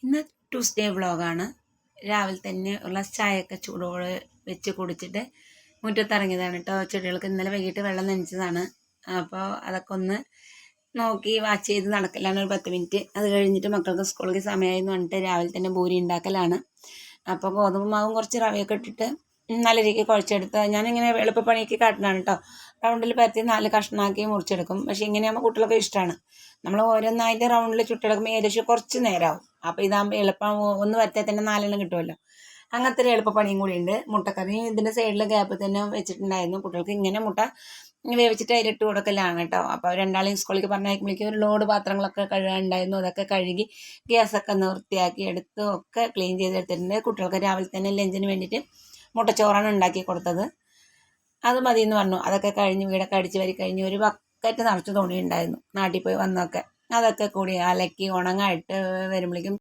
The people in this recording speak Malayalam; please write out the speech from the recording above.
ഇന്ന് ട്യൂസ്ഡേ വ്ളോഗാണ്. രാവിലെ തന്നെ ഉള്ള ചായയൊക്കെ ചൂടോടെ വെച്ച് കുടിച്ചിട്ട് മുറ്റത്തിറങ്ങിയതാണ് കേട്ടോ. ചെടികൾക്ക് ഇന്നലെ വൈകിട്ട് വെള്ളം നനച്ചതാണ്. അപ്പോൾ അതൊക്കെ ഒന്ന് നോക്കി വാച്ച് ചെയ്ത് നടക്കലാണ് ഒരു 10 മിനിറ്റ്. അത് കഴിഞ്ഞിട്ട് മക്കൾക്ക് സ്കൂളിലേക്ക് സമയമായി എന്ന് പറഞ്ഞിട്ട് രാവിലെ തന്നെ പൂരി ഉണ്ടാക്കലാണ്. അപ്പോൾ ഗോതമ്പ് മാവും കുറച്ച് റവയൊക്കെ ഇട്ടിട്ട് നല്ല രീതിക്ക് കുഴച്ചെടുത്ത് ഞാനിങ്ങനെ എളുപ്പപ്പണിക്ക് കാട്ടുന്നതാണ് കേട്ടോ. റൗണ്ടിൽ പരത്തി 4 കഷ്ണമാക്കി മുറിച്ചെടുക്കും. പക്ഷേ ഇങ്ങനെയാകുമ്പോൾ കുട്ടികൾക്ക് ഇഷ്ടമാണ്. നമ്മൾ ഓരോന്നായിട്ട് റൗണ്ടിൽ ചുട്ടെടുക്കുമ്പോൾ ഏകദേശം കുറച്ച് നേരമാവും. അപ്പോൾ ഇതാകുമ്പോൾ എളുപ്പം ഒന്ന് വരത്താൽ തന്നെ 4 കിട്ടുമല്ലോ. അങ്ങനത്തെ ഒരു എളുപ്പപ്പണിയും കൂടിയുണ്ട്. മുട്ടക്കറിയും ഇതിൻ്റെ സൈഡിൽ ഗ്യാപ്പിൽ തന്നെ വെച്ചിട്ടുണ്ടായിരുന്നു. കുട്ടികൾക്ക് ഇങ്ങനെ മുട്ട വേവിച്ചിട്ട് അതിലിട്ട് കൊടുക്കലാണ് കേട്ടോ. അപ്പോൾ രണ്ടാളെയും സ്കൂളിലേക്ക് പറഞ്ഞയക്കുമ്പോഴേക്കും ഒരു ലോഡ് പാത്രങ്ങളൊക്കെ കഴുകാനുണ്ടായിരുന്നു. അതൊക്കെ കഴുകി ഗ്യാസൊക്കെ ഒന്ന് വൃത്തിയാക്കി എടുത്ത് ഒക്കെ ക്ലീൻ ചെയ്തെടുത്തിട്ടുണ്ട്. കുട്ടികൾക്ക് രാവിലെ തന്നെ ലഞ്ചിന് വേണ്ടിയിട്ട് മുട്ടച്ചോറാണ് ഉണ്ടാക്കി കൊടുത്തത്. അത് മതി എന്ന് പറഞ്ഞു. അതൊക്കെ കഴിഞ്ഞ് വീടൊക്കെ അടിച്ച് വരി കഴിഞ്ഞ് ഒരു ബക്കറ്റ് നിറച്ച് തുണി ഉണ്ടായിരുന്നു നാട്ടിൽ പോയി വന്നൊക്കെ. അതൊക്കെ കൂടി അലക്കി ഉണങ്ങായിട്ട് വരുമ്പോഴേക്കും